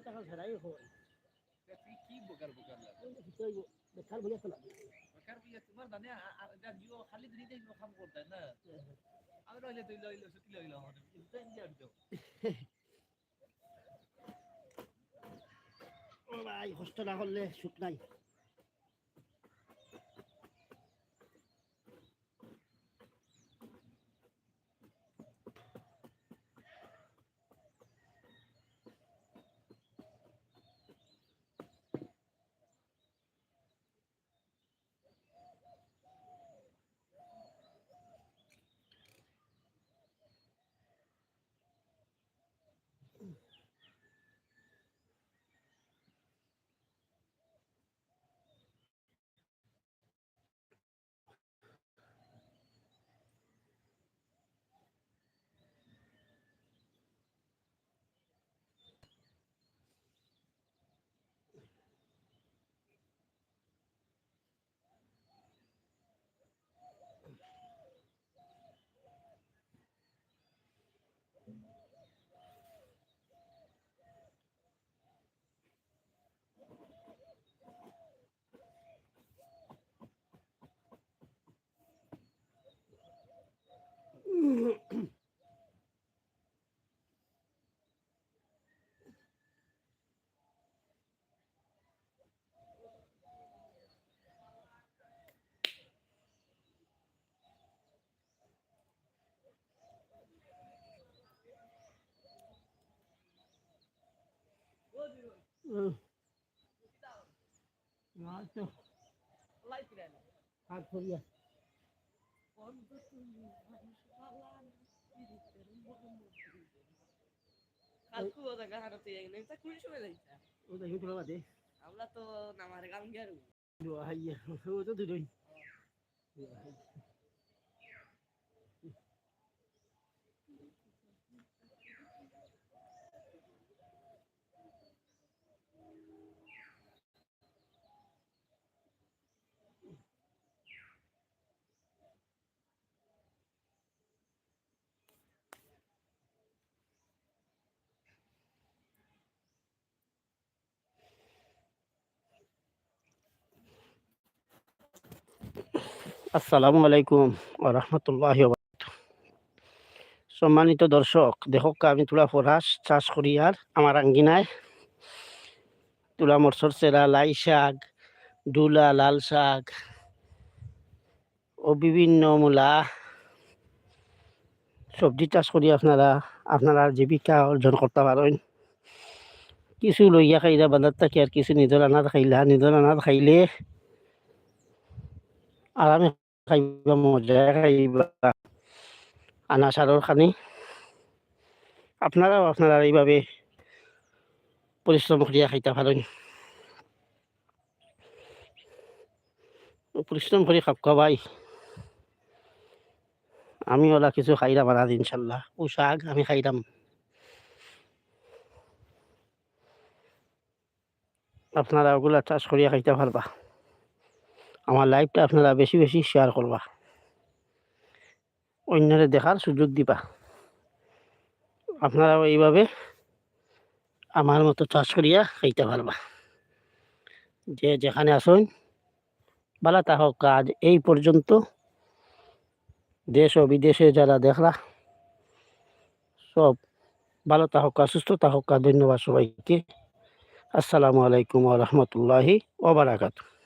টাকা ছাড়াই হয় কি বোকার বোকার লাগে বেকার বইয়া তো লাগে বেকার বইয়া তোমার মানে আর এটা জিও খালি দিন দিন কাম করতে না আমি রইলে তুই লইলো ছুটি লইলো মানে ইনস্টা ইন্ডিয়া দিও ও ভাই কষ্ট না করলে সুখ নাই তো হাত ধরিয়া আমরা তো নামার গান গেল ও তো দুই আসসালামু আলাইকুম ওয়া রাহমাতুল্লাহি ওয়া বারাকাতুহু। সম্মানিত দর্শক, দেখো আমি তুলা ফরাস চাষ করি আর আমার আঙ্গিনায় তুলা মরসর চেরা, লাই শাক, ডুলা, লাল শাক ও বিভিন্ন মূলা সবজি চাষ করি। আপনারা জীবিকা অর্জন করতে পারেন। কিছু লইয়া খাইলা বাজার থাকি আর কিছু নিজের আনাজ খাইলা। নিজের আনাজ খাইলে আরামে খাইবা, মজায় খাইবা আনা সারর খানি। আপনারা এইভাবে পরিশ্রম করিয়া খাইতে পারেন। পরিশ্রম করে খাবাই। আমি ওলা কিছু খাইলাম আর ইনশাল্লাহ ও শাক আমি খাইলাম। আপনারা ওগুলা চাষ করিয়া খাইতে পারবা। আমার লাইফটা আপনারা বেশি বেশি শেয়ার করবা, অন্যরে দেখার সুযোগ দিবা। আপনারাও এইভাবে আমার মতো চাষ করিয়া খাইতে পারবা। যে যেখানে আসুন ভালো থাকুক। কাজ এই পর্যন্ত। দেশ ও বিদেশে যারা দেখলা সব ভালো থাকুক, সুস্থ থাকুক। ধন্যবাদ সবাইকে। আসসালামু আলাইকুম ওয়া রাহমাতুল্লাহি ওয়া বারাকাতুহু।